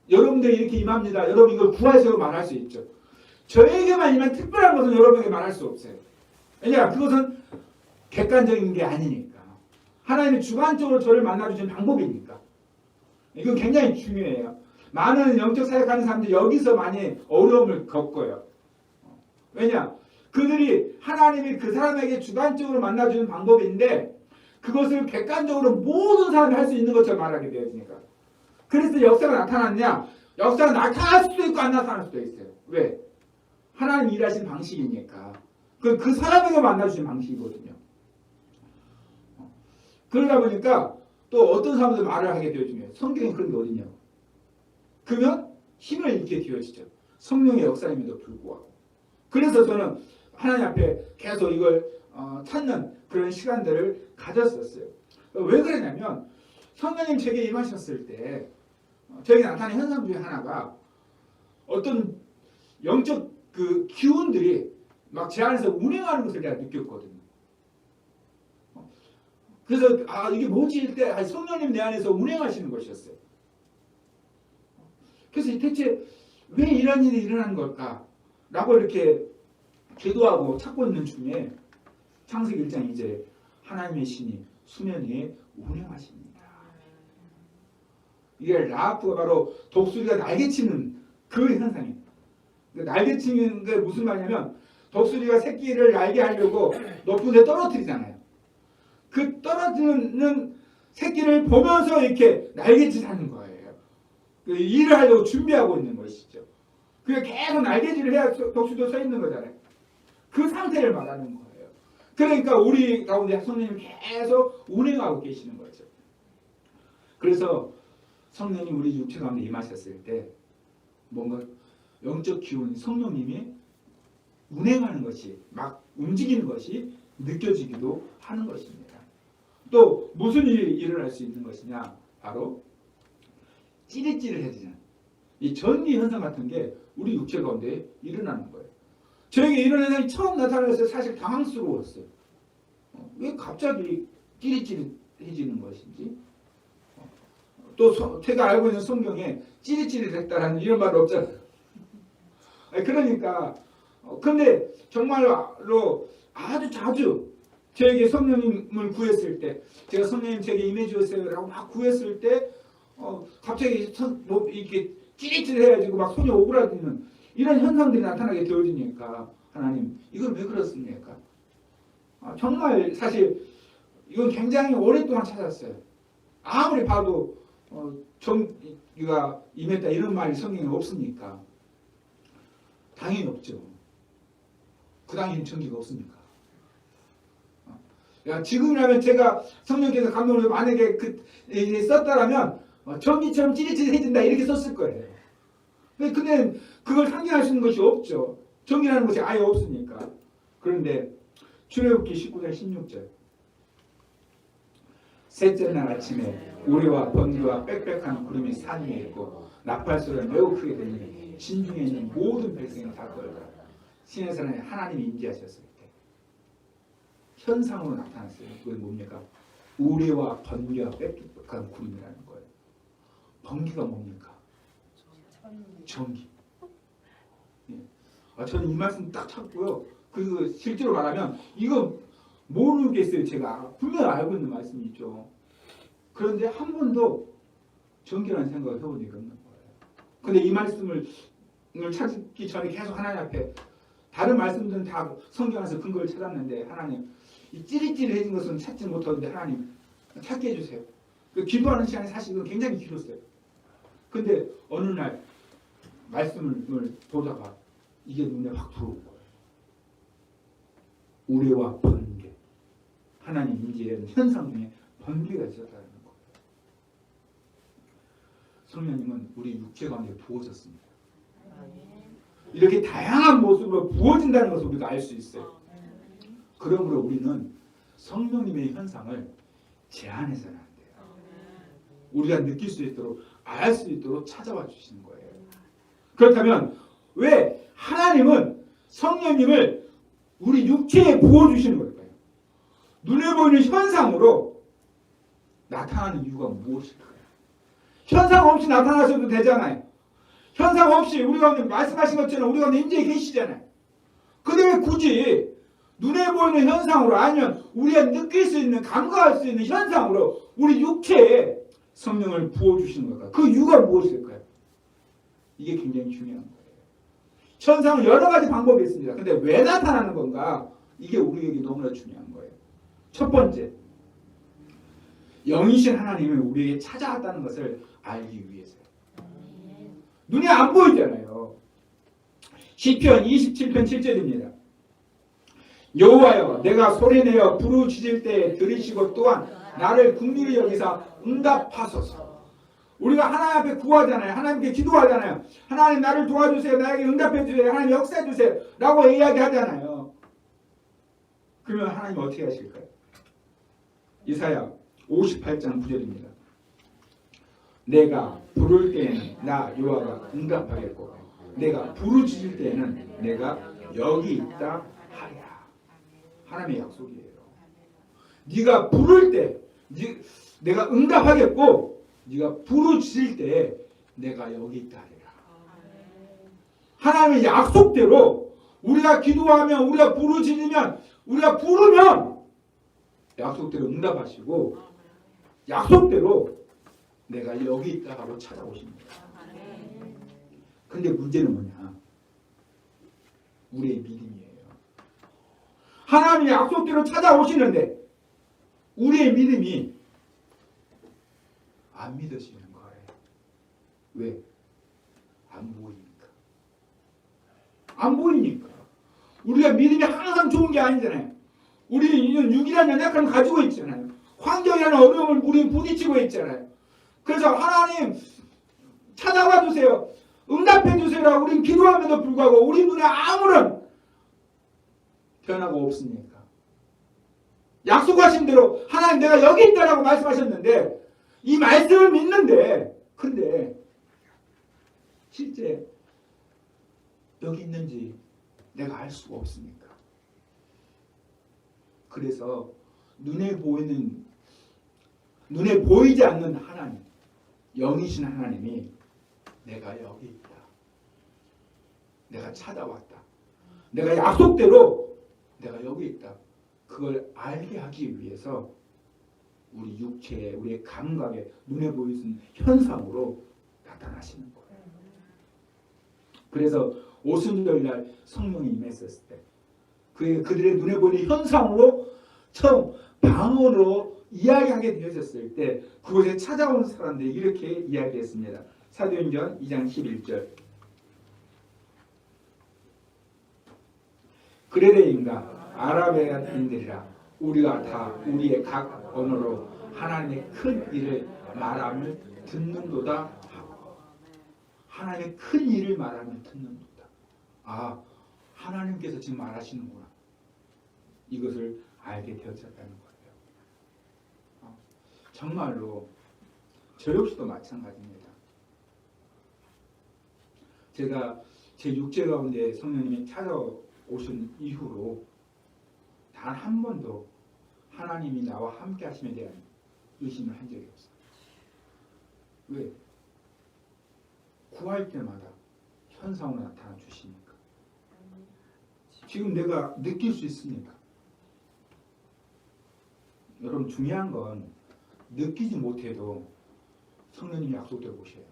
여러분들이 이렇게 임합니다, 여러분 이걸 구하세요 말할 수 있죠. 저에게만 임한 특별한 것은 여러분에게 말할 수 없어요. 왜냐, 그것은 객관적인 게 아니니까. 하나님이 주관적으로 저를 만나주신 방법이니까. 이건 굉장히 중요해요. 많은 영적 사역하는 사람들이 여기서 많이 어려움을 겪어요. 왜냐, 그들이 하나님이 그 사람에게 주관적으로 만나주는 방법인데 그것을 객관적으로 모든 사람이 할 수 있는 것처럼 말하게 되어지니까. 그래서 역사가 나타났냐? 역사가 나타날 수도 있고 안 나타날 수도 있어요. 왜? 하나님 일하신 방식이니까. 그 사람에게 만나주신 방식이거든요. 그러다 보니까 또 어떤 사람들 말을 하게 되어지면 성경에 그런 게 어딨냐고. 그러면 힘을 잃게 되어지죠. 성령의 역사임에도 불구하고. 그래서 저는 하나님 앞에 계속 이걸 찾는 그런 시간들을 가졌었어요. 왜 그러냐면 성령님 제게 임하셨을 때 저에게 나타나는 현상 중에 하나가 어떤 영적 그 기운들이 막 제 안에서 운행하는 것을 내가 느꼈거든요. 그래서 이게 뭐지 할 때 성령님 내 안에서 운행하시는 것이었어요. 그래서 대체 왜 이런 일이 일어나는 걸까? 라고 이렇게 기도하고 찾고 있는 중에 창세기 1장 2절에 하나님의 신이 수면 위에 운행하십니다. 이게 라하프가 바로 독수리가 날개치는 그 현상이에요. 날개치는 게 무슨 말이냐면 독수리가 새끼를 날게 하려고 높은 데 떨어뜨리잖아요. 그 떨어지는 새끼를 보면서 이렇게 날개짓 하는 거예요. 그 일을 하려고 준비하고 있는 것이죠. 그게 계속 날개질을 해야 독수리도 서 있는 거잖아요. 그 상태를 말하는 거예요. 그러니까 우리 가운데 성령님 계속 운행하고 계시는 거죠. 그래서 성령님 우리 육체 가운데 임하셨을 때 뭔가 영적 기운이 성령님이 운행하는 것이 막 움직이는 것이 느껴지기도 하는 것입니다. 또 무슨 일이 일어날 수 있는 것이냐? 바로 찌릿찌릿해지는 이 전기 현상 같은 게 우리 육체 가운데 일어나는 거예요. 저에게 이런 현상이 처음 나타났을 때 사실 당황스러웠어요. 왜 갑자기 찌릿찌릿해지는 것인지. 또 제가 알고 있는 성경에 찌릿찌릿했다라는 이런 말 없잖아요. 그러니까 근데 정말로 아주 자주 저에게 성령님을 구했을 때 제가 성령님 제게 임해 주세요라고 막 구했을 때 갑자기 뭐 이렇게 찌릿찌릿해가지고 막 손이 오그라드는 이런 현상들이 나타나게 되어지니까 하나님 이걸 왜 그렇습니까? 정말 사실 이건 굉장히 오랫동안 찾았어요. 아무리 봐도 정기가 임했다 이런 말이 성경에 없으니까 당연히 없죠. 그 당연히 정기가 없으니까. 지금이라면 제가 성령께서 감동을 만약에 썼다라면 전기처럼 찌릿찌릿해진다 이렇게 썼을 거예요. 근데 그걸 상징할 수 있는 것이 없죠. 전기라는 것이 아예 없으니까. 그런데 출애굽기 19장 16절 셋째 날 아침에 우레와 번개와 빽빽한 구름이 산 위에 있고 나팔소리가 매우 크게 들리니 진중에 있는 모든 백성이 다 떨더라. 신의 산에 하나님이 임재하셨을 때 현상으로 나타났어요. 그게 뭡니까? 우레와 번개와 빽빽한 구름이라는 거예요. 번개가 뭡니까? 전기. 저는 이 말씀 딱 찾고요. 그리고 실제로 말하면 이거 모르겠어요. 제가 분명히 알고 있는 말씀이죠. 그런데 한 번도 전기라는 생각을 해본 적이 없는 거예요. 근데 이 말씀을 찾기 전에 계속 하나님 앞에 다른 말씀들은 다 성경 안에서 근거를 찾았는데 하나님 이 찌릿찌릿해진 것은 찾지 못하는데 하나님 찾게 해주세요. 그 기도하는 시간이 사실은 굉장히 길었어요. 근데 어느 날 말씀을 보다가 이게 눈에 확 들어온 거예요. 우레와 번개. 하나님 임재하는 현상 중에 번개가 있었다는 거예요. 성령님은 우리 육체 가운데 부어졌습니다. 이렇게 다양한 모습으로 부어진다는 것을 우리가 알 수 있어요. 그러므로 우리는 성령님의 현상을 제한해서는 안 돼요. 우리가 느낄 수 있도록 알 수 있도록 찾아와 주시는 거예요. 그렇다면 왜 하나님은 성령님을 우리 육체에 부어주시는 걸까요? 눈에 보이는 현상으로 나타나는 이유가 무엇일까요? 현상 없이 나타나셔도 되잖아요. 현상 없이 우리 가운데 말씀하신 것처럼 우리 가운데 임재해 계시잖아요. 근데 왜 굳이 눈에 보이는 현상으로 아니면 우리가 느낄 수 있는 감각할 수 있는 현상으로 우리 육체에 성령을 부어주시는 걸까요? 그 이유가 무엇일까요? 이게 굉장히 중요한 거예요. 현상은 여러 가지 방법이 있습니다. 근데 왜 나타나는 건가? 이게 우리에게 너무나 중요한 거예요. 첫 번째, 영이신 하나님을 우리에게 찾아왔다는 것을 알기 위해서요. 눈에 안 보이잖아요. 시편 27편 7절입니다. 여호와여 내가 소리내어 부르짖을 때에 들으시고 또한 나를 긍휼히 여기사 응답하소서. 우리가 하나님 앞에 구하잖아요. 하나님께 기도하잖아요. 하나님 나를 도와주세요. 나에게 응답해 주세요. 하나님 역사해 주세요. 라고 이야기하잖아요. 그러면 하나님 어떻게 하실까요? 이사야 58장 9절입니다. 내가 부를 때에는 나 여호와가 응답하겠고 내가 부르짖을 때에는 내가 여기 있다 하리라. 하나님의 약속이에요. 네가 부를 때 내가 응답하겠고 네가 부르짖을 때 내가 여기 있다 하리라. 하나님의 약속대로 우리가 기도하면 우리가 부르짖으면 우리가 부르면 약속대로 응답하시고 약속대로 내가 여기 있다 하고 찾아오십니다. 근데 문제는 뭐냐? 우리의 믿음이에요. 하나님의 약속대로 찾아오시는데 우리의 믿음이 안 믿어지는 거예요. 왜? 안 보이니까. 안 보이니까. 우리가 믿음이 항상 좋은 게 아니잖아요. 우리는 육이라는 연약함을 가지고 있잖아요. 환경이라는 어려움을 우리는 부딪히고 있잖아요. 그래서 하나님 찾아와 주세요. 응답해 주세요. 우리는 기도함에도 불구하고 우리 눈에 아무런 변화가 없으니까. 약속하신 대로 하나님 내가 여기 있다라고 말씀하셨는데 이 말씀을 믿는데 근데 실제 여기 있는지 내가 알 수가 없으니까. 그래서 눈에 보이지 않는 하나님, 영이신 하나님이 내가 여기 있다. 내가 찾아왔다. 내가 약속대로 내가 여기 있다. 그걸 알게 하기 위해서 우리 육체에, 우리의 감각에, 눈에 보이는 현상으로 나타나시는 거예요. 그래서 오순절날 성령이 임했었을 때 그들의 눈에 보이는 현상으로 처음 방언으로 이야기하게 되어졌을 때 그곳에 찾아온 사람들이 이렇게 이야기했습니다. 사도행전 2장 11절 그레데인가 아라베인들이라 우리가 다 우리의 각 언어로 하나님의 큰 일을 말함을 듣는도다 하고 하나님의 큰 일을 말하면 듣는도다. 아, 하나님께서 지금 말하시는구나. 이것을 알게 되었다는 거예요. 정말로 저 역시도 마찬가지입니다. 제가 제 육체 가운데 성령님이 찾아오신 이후로 단 한 번도 하나님이 나와 함께 하심에 대한 의심을 한 적이 없어요. 왜? 구할 때마다 현상으로 나타나 주시니까. 지금 내가 느낄 수 있으니까. 여러분 중요한 건 느끼지 못해도 성령님이 약속대로 오셔요.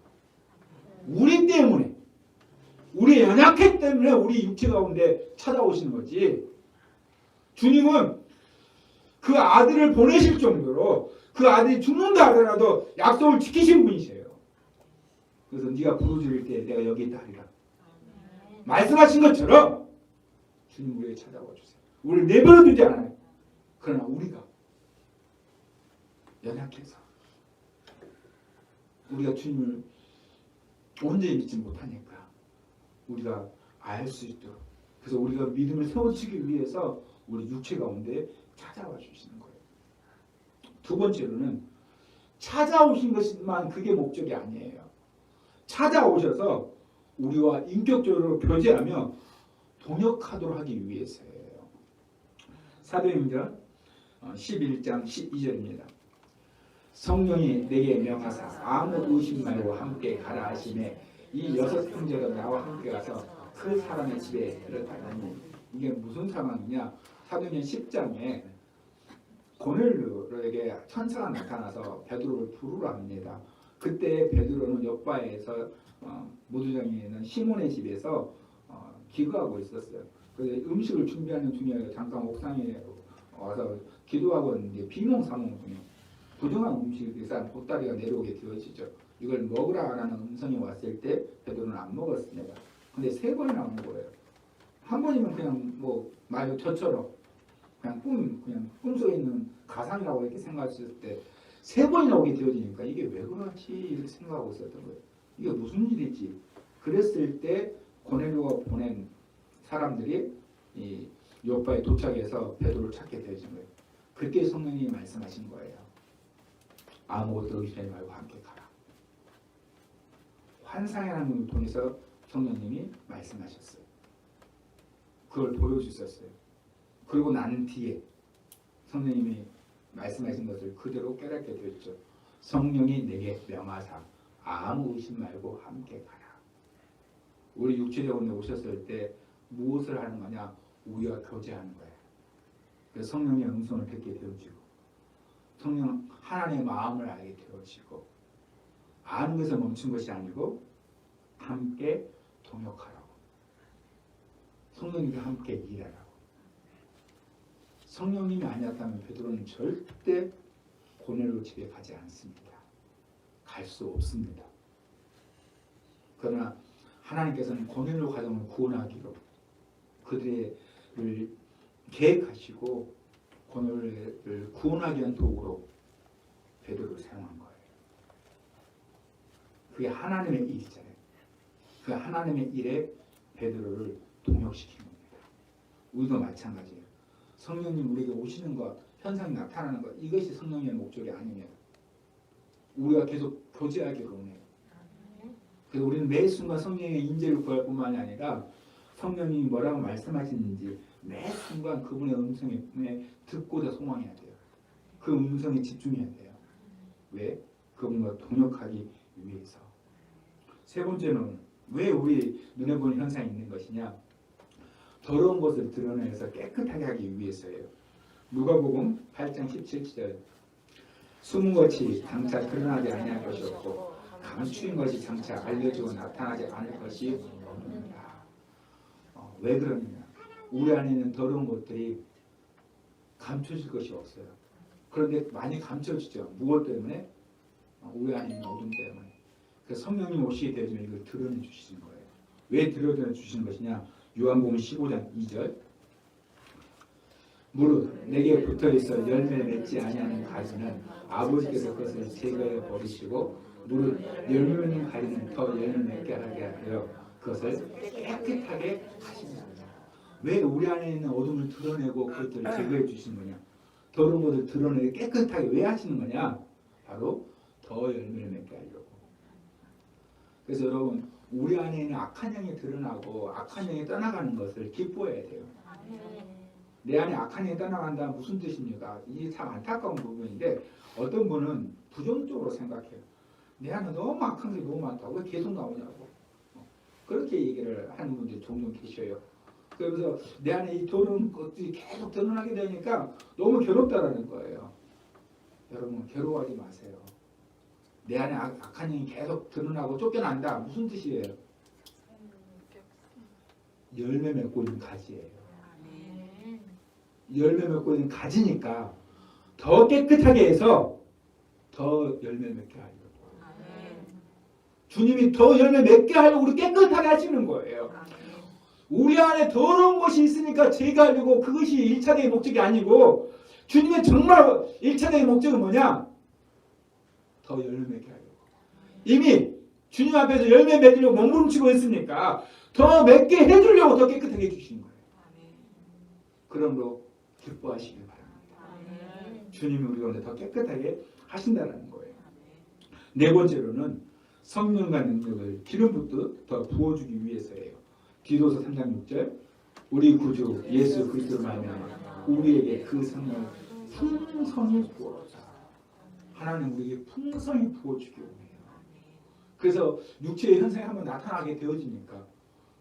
우리 때문에 우리의 연약했기 때문에 우리 육체 가운데 찾아오시는 거지. 주님은 그 아들을 보내실 정도로 그 아들이 죽는다 하더라도 약속을 지키신 분이세요. 그래서 네가 부르짖을 때 내가 여기 있다 하리라. 말씀하신 것처럼 주님 우리에게 찾아와 주세요. 우리를 내버려 두지 않아요. 그러나 우리가 연약해서 우리가 주님을 온전히 믿지 못하니까 우리가 알 수 있도록 그래서 우리가 믿음을 세워지기 위해서 우리 육체 가운데 찾아와 주시는 거예요. 두 번째로는 찾아오신 것만 그게 목적이 아니에요. 찾아오셔서 우리와 인격적으로 교제하며 동역하도록 하기 위해서예요. 사도행전 11장 12절입니다. 성령이 내게 명하사 아무 의심 말고 함께 가라 하시매 이 6 형제가 나와 함께 가서 그 사람의 집에 들어가니 이게 무슨 상황이냐? 사도행전 10장에 고넬료에게 천사가 나타나서 베드로를 부르라 합니다. 그때 베드로는 옆바에서 무두장에 있는 시몬의 집에서 기도하고 있었어요. 그래서 음식을 준비하는 중에 잠깐 옥상에 와서 기도하고 있는데 비몽사몽 중에 부정한 음식이 보따리가 내려오게 되어지죠. 이걸 먹으라 라는 음성이 왔을 때 베드로는 안 먹었습니다. 근데 3번이 나온 거예요. 한 번이면 그냥 뭐 말 저처럼 그냥 꿈속에 있는 가상이라고 이렇게 생각했을 때 3번이나 오게 되어지니까 이게 왜 그렇지 이렇게 생각하고 있었던 거예요. 이게 무슨 일이지? 그랬을 때 고넬료가 보낸 사람들이 이 요파에 도착해서 베드로를 찾게 되어진 거예요. 그때 성령님이 말씀하신 거예요. 아무것도 의심하지 말고 함께 가라. 환상이라는 걸 통해서 성령님이 말씀하셨어요. 그걸 보여주셨어요. 그리고 난 뒤에 성령님이 말씀하신 것을 그대로 깨닫게 되었죠. 성령이 내게 명하사 아무 의심 말고 함께 가라. 우리 육체적으로 오셨을 때 무엇을 하는 거냐? 우리와 교제하는 거예요. 그래서 성령의 음성을 듣게 되어지고 성령 하나님의 마음을 알게 되어지고 아는 것에 멈춘 것이 아니고 함께 동역하라고. 성령님과 함께 일하라고. 성령님이 아니었다면 베드로는 절대 고넬료 집에 가지 않습니다. 갈 수 없습니다. 그러나 하나님께서는 고넬료 가정을 구원하기로 그들을 계획하시고 고넬료를 구원하기 위한 도구로 베드로를 사용한 거예요. 그게 하나님의 일이잖아요. 그 하나님의 일에 베드로를 동역시킨 겁니다. 우리도 마찬가지예요. 성령님 우리에게 오시는 것, 현상이 나타나는 것, 이것이 성령의 목적이 아니면 우리가 계속 교제하기로 해요. 그래서 우리는 매 순간 성령의 인재를 구할 뿐만이 아니라 성령님이 뭐라고 말씀하시는지 매 순간 그분의 음성에 듣고자 소망해야 돼요. 그 음성에 집중해야 돼요. 왜? 그분과 동역하기 위해서. 세 번째는 왜 우리 눈에 보이는 현상이 있는 것이냐? 더러운 것을 드러내서 깨끗하게 하기 위해서예요. 누가복음 8장 17절 숨은 것이 장차 드러나지 아니할 것이 없고 감추인 것이 장차 알려지고 나타나지 않을 것이 없느니라. 왜 그러느냐? 우리 안에 있는 더러운 것들이 감춰질 것이 없어요. 그런데 많이 감춰지죠. 무엇 때문에? 우리 안에 있는 어둠 때문에. 그래서 성령님 오시게 되면 이걸 드러내 주시는 거예요. 왜 드러내 주시는 것이냐? 요한복음 15장 2절 무릇 내게 붙어있어 열매를 맺지 아니하는 가지는 아버지께서 그것을 제거해 버리시고 무릇 열매 맺는 가지는 더 열매 맺게 하게 하여 그것을 깨끗하게 하신다. 왜 우리 안에 있는 어둠을 드러내고 그것들을 제거해 주시는 거냐? 더러운 것을 드러내게 깨끗하게 왜 하시는 거냐? 바로 더 열매를 맺게 하려고. 그래서 여러분 우리 안에 있는 악한 영이 드러나고 악한 영이 떠나가는 것을 기뻐해야 돼요. 내 안에 악한 영이 떠나간다 무슨 뜻입니까? 이게 참 안타까운 부분인데 어떤 분은 부정적으로 생각해요. 내 안에 너무 악한 게 너무 많다고 왜 계속 나오냐고. 그렇게 얘기를 하는 분들이 종종 계셔요. 그래서 내 안에 이 더러운 것들이 계속 드러나게 되니까 너무 괴롭다라는 거예요. 여러분 괴로워하지 마세요. 내 안에 악한 영이 계속 드러나고 쫓겨난다. 무슨 뜻이에요? 열매 맺고 있는 가지예요. 열매 맺고 있는 가지니까 더 깨끗하게 해서 더 열매 맺게 하려고. 주님이 더 열매 맺게 하려고 우리 깨끗하게 하시는 거예요. 우리 안에 더러운 것이 있으니까 제거하려고. 그것이 1차적인 목적이 아니고 주님의 정말 1차적인 목적은 뭐냐? 더 열매 맺게 하려고. 이미 주님 앞에서 열매 맺으려고 몸부림치고 있으니까 더 맺게 해주려고 더 깨끗하게 해주시는 거예요. 그럼으로 기뻐하시길 바랍니다. 주님이 우리 가운데 더 깨끗하게 하신다는 거예요. 네 번째로는 성령과 능력을 기름 붓듯 더 부어주기 위해서예요. 디도서 3장 6절 우리 구주 예수 그리스도로 말미암아 우리에게 그 성령을 풍성히 부어주사. 하나님 우리에게 풍성히 부어주기 원해요. 그래서 육체의 현상이 한번 나타나게 되어지니까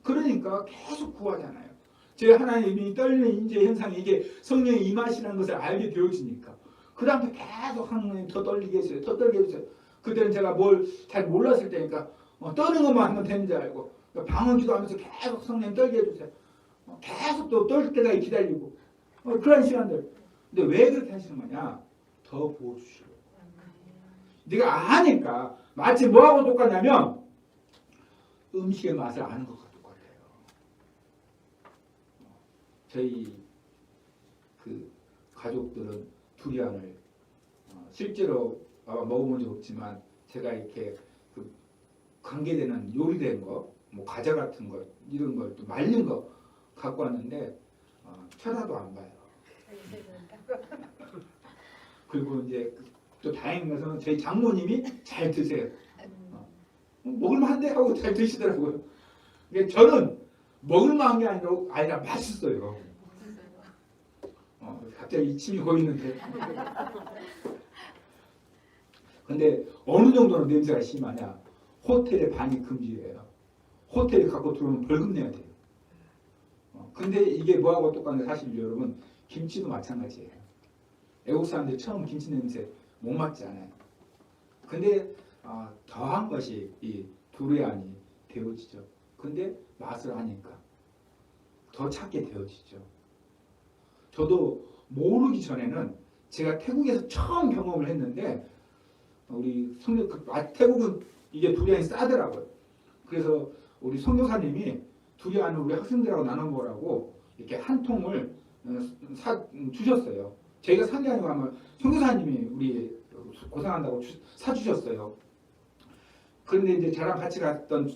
그러니까 계속 구하잖아요. 제 하나님이 떨리는 인재 현상이 이게 성령의 임하시라는 것을 알게 되어지니까 그 다음부터 계속 하나님 더 떨리게 해주세요. 더 떨게 해주세요. 그때는 제가 뭘 잘 몰랐을 때니까 떠는 것만 하면 되는 줄 알고 방언기도 하면서 계속 성령 떨게 해주세요. 계속 또 떨 때까지 기다리고 그런 시간들. 근데 왜 그렇게 하시는 거냐? 더 부어주시고. 네가 아니까 마치 뭐하고 똑같냐면 음식의 맛을 아는 것과 똑같아요. 저희 그 가족들은 두리안을 실제로 먹어본 적 없지만 제가 이렇게 그 관계되는 요리된 거, 뭐 과자 같은 거 이런 걸 또 말린 거 갖고 왔는데 쳐다도 안 봐요. 그리고 이제 또 다행인 것은 저희 장모님이 잘 드세요. 먹을만한데 하고 잘 드시더라고요. 저는 먹을만한 게 아니라 맛있어요. 갑자기 침이 고이는데. 근데 어느 정도로 냄새가 심하냐? 호텔에 반입 금지예요. 호텔에 갖고 들어오면 벌금 내야 돼요. 근데 이게 뭐하고 똑같은데 사실 여러분 김치도 마찬가지예요. 외국 사람들이 처음 김치 냄새 못 맡지 않아요. 근데 더한 것이 이 두리안이 되어지죠. 근데 맛을 아니까 더 찾게 되어지죠. 저도 모르기 전에는 제가 태국에서 처음 경험을 했는데 우리 태국은 이게 두리안이 싸더라고요. 그래서 우리 선교사님이 두리안을 우리 학생들하고 나눠 먹으라고 이렇게 한 통을 주셨어요. 저희가 산 게 아니고 아마 선교사님이 우리 고생한다고 사주셨어요. 그런데 이제 저랑 같이 갔던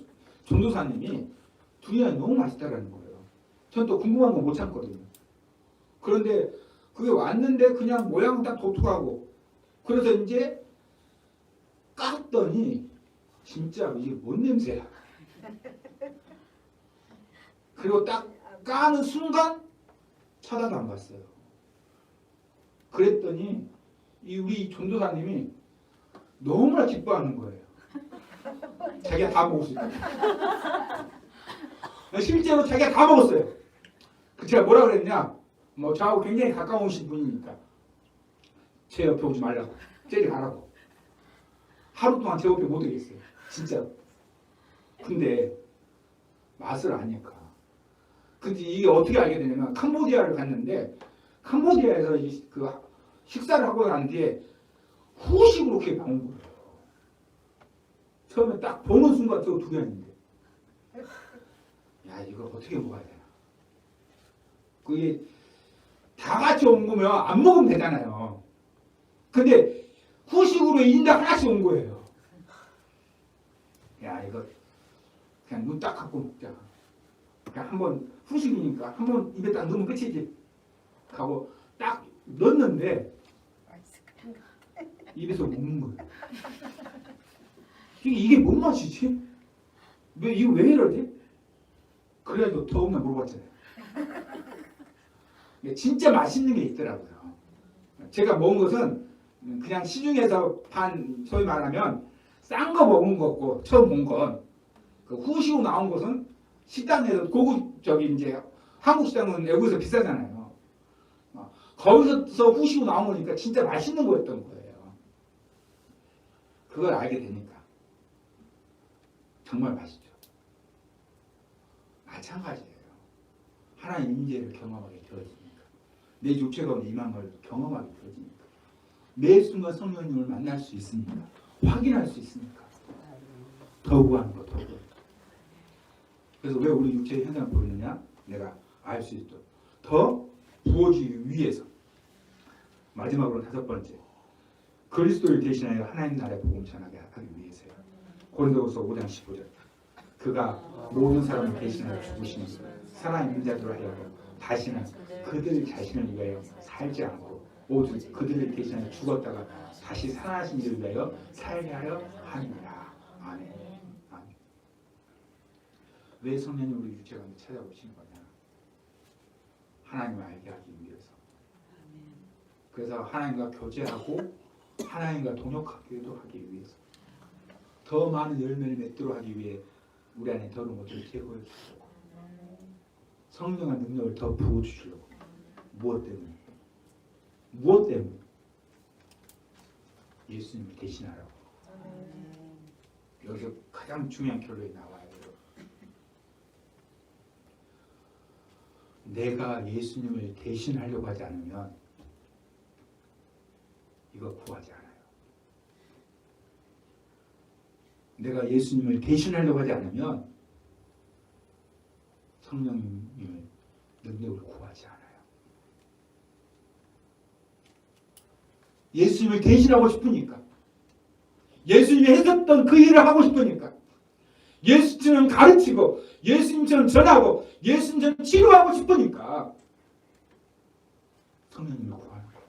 전도사님이 두리안이 너무 맛있다라는 거예요. 전 또 궁금한 거 못 참거든요. 그런데 그게 왔는데 그냥 모양은 딱 독특하고 그래서 이제 깠더니 진짜 이게 뭔 냄새야. 그리고 딱 까는 순간 쳐다도 안 봤어요. 그랬더니 우리 전도사님이 너무나 기뻐하는 거예요. 자기가 다 먹을 수 있다. 실제로 자기가 다 먹었어요. 제가 뭐라 그랬냐? 저하고 굉장히 가까우신 분이니까 제 옆에 오지 말라고, 째리 가라고. 하루 동안 제 옆에 못 오겠어요. 진짜. 근데 맛을 아니까. 근데 이게 어떻게 알게 되냐면 캄보디아를 갔는데 캄보디아에서 그 식사를 하고 난 뒤에 후식으로 그렇게 나온 거예요. 처음에 딱 보는 순간 저 두리안인데 야 이걸 어떻게 먹어야 되나. 그게 다 같이 온 거면 안 먹으면 되잖아요. 근데 후식으로 1인당 하나씩 온 거예요. 야 이거 그냥 눈 딱 감고 먹자. 그냥 한번 후식이니까 한번 입에 딱 넣으면 끝이지 하고 딱 넣었는데 입에서 먹는 거예요. 이게 뭔 맛이지? 이거 왜 이러지? 그래가지고 더 없나 물어봤잖아요. 진짜 맛있는 게 있더라고요. 제가 먹은 것은 그냥 시중에서 소위 말하면 싼 거 먹은 거고 처음 본 건 그 후식으로 나온 것은 식당에서 고급적인 이제 한국 식당은 외국에서 비싸잖아요. 거기서 후식으로 나온 거니까 진짜 맛있는 거였던 거예요. 그걸 알게 되니까 정말 맛있죠. 마찬가지예요. 하나님 임재를 경험하게 되어지니까 내 육체가 임한 걸 경험하게 되어지니까 매 순간 성령님을 만날 수 있으니까 확인할 수 있으니까 더 구하는 거 더 구하는 거. 그래서 왜 우리 육체의 현상을 보이느냐? 내가 알 수 있도록 더 부어지기 위해서. 마지막으로 5번째 그리스도를 대신하여 하나님 나라의 복음 전하게 하기 위해서요. 고린도후서 5장 15절 그가 모든 사람을 대신하여 죽으시는 사랑의 인자들로 하여금 다시는 그들 자신을 위하여 살지 않고 모두 그들을 대신하여 죽었다가 다시 살아나신 이를 위하여 살게 하려 하느니라. 아멘. 아멘. 왜 성령님 우리 육체 가운데 찾아오시는 거냐? 하나님을 알게 하기 위해서. 그래서 하나님과 교제하고 하나님과 동역하기도 하기 위해서. 더 많은 열매를 맺도록 하기 위해 우리 안에 더러운 것들을 제거해 주시려고. 성령의 능력을 더 부어주시려고. 무엇 때문에? 무엇 때문에? 예수님을 대신하라고. 여기서 가장 중요한 결론이 나와요. 내가 예수님을 대신하려고 하지 않으면 이거 구하지 않아요. 내가 예수님을 대신하려고 하지 않으면 성령님의 능력을 구하지 않아요. 예수님을 대신하고 싶으니까, 예수님이 하셨던 그 일을 하고 싶으니까, 예수님처럼 가르치고 예수님처럼 전하고 예수님처럼 치료하고 싶으니까 성령님을 구하는 거예요.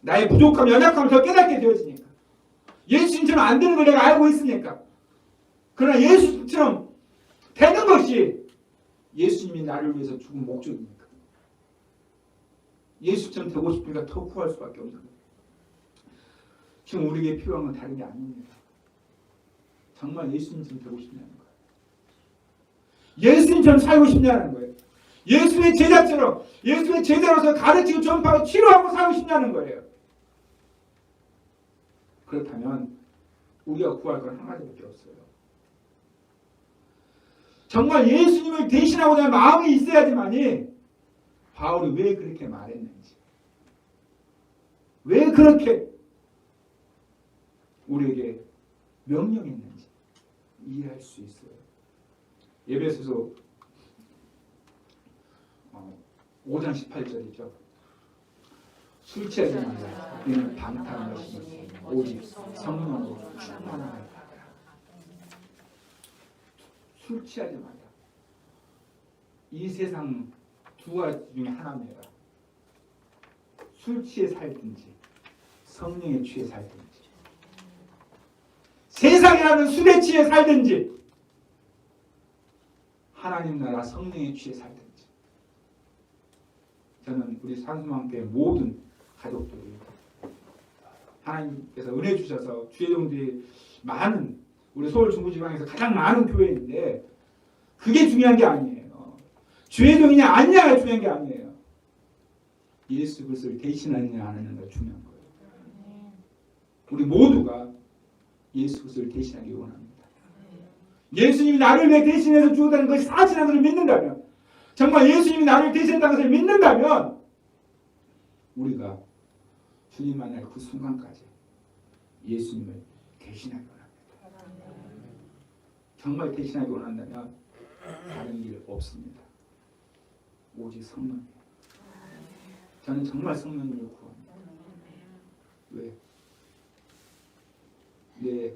나의 부족함, 연약함을 더 깨닫게 되어지니까, 예수님처럼 안 되는 걸 내가 알고 있으니까. 그러나 예수님처럼 되는 것이 예수님이 나를 위해서 죽은 목적이니까. 예수처럼 되고 싶으니까 더 구할 수밖에 없는 거예요. 지금 우리에게 필요한 건 다른 게 아닙니다. 정말 예수님처럼 되고 싶냐는 거예요. 예수님처럼 살고 싶냐는 거예요. 예수의 제자처럼, 예수의 제자로서 가르치고 전파하고 치료하고 살고 싶냐는 거예요. 그렇다면 우리가 구할 건 한 가지밖에 없어요. 정말 예수님을 대신하고자 하는 마음이 있어야지만이 바울이 왜 그렇게 말했는지, 왜 그렇게 우리에게 명령했는지 이해할 수 있어요. 에베소서 5장 18절이죠. 술 취하지 말라. 이는 방탕한 것이니 오직 성령으로 충만하라. 술 취하지 말라. 이 세상 두 가지 중에 하나입니다. 술 취해 살든지 성령에 취해 살든지, 세상이라는 술에 취해 살든지 하나님 나라 성령에 취해 살든지. 저는 우리 산수망교회 모든 가족들이 하나님께서 은혜 주셔서 주의종들이 많은, 우리 서울 중부지방에서 가장 많은 교회인데 그게 중요한 게 아니에요. 주의종이냐 아니냐가 중요한 게 아니에요. 예수 그리스도를 대신하느냐 안 하느냐가 중요한 거예요. 우리 모두가 예수 그리스도를 대신하기 원합니다. 예수님이 나를 위해 대신해서 죽었다는 것이 사실인 것을 믿는다면, 정말 예수님이 나를 대신했다는 것을 믿는다면 우리가 주님 만날 그 순간까지 예수님을 대신하기 원합니다. 정말 대신하기 원한다면 다른 길 없습니다. 오직 성령이에요. 저는 정말 성령님을 구합니다. 왜? 내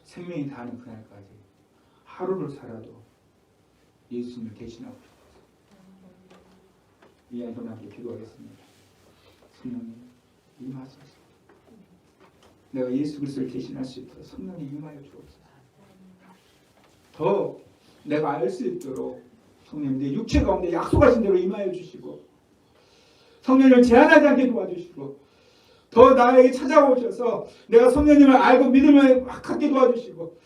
생명이 다하는 그날까지 하루를 살아도 예수님을 대신하고 싶어서 이 안에서 함께 기도하겠습니다. 성령님 임하소서. 내가 예수 그리스도를 대신할 수 있도록 성령님 임하여 주옵소서. 더 내가 알 수 있도록 성령님 내 육체 가운데 약속하신 대로 임하여 주시고, 성령님을 제한하지 않게 도와주시고, 더 나에게 찾아오셔서 내가 성령님을 알고 믿음을 확하게 도와주시고,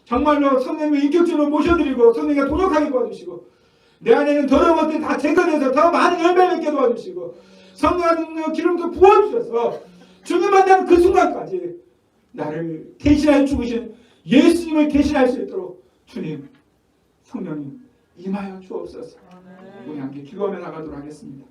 정말로 성령님을 인격적으로 모셔드리고 성령님과 도덕하게 도와주시고, 내 안에 있는 더러운 것들이 다 제거돼서 더 많은 열매를 맺게 도와주시고, 성령의 기름도 부어주셔서 주님 만나는 그 순간까지 나를 대신하여 죽으신 예수님을 대신할 수 있도록 주님, 성령님 임하여 주옵소서. 우리 함께 기도하며 나가도록 하겠습니다.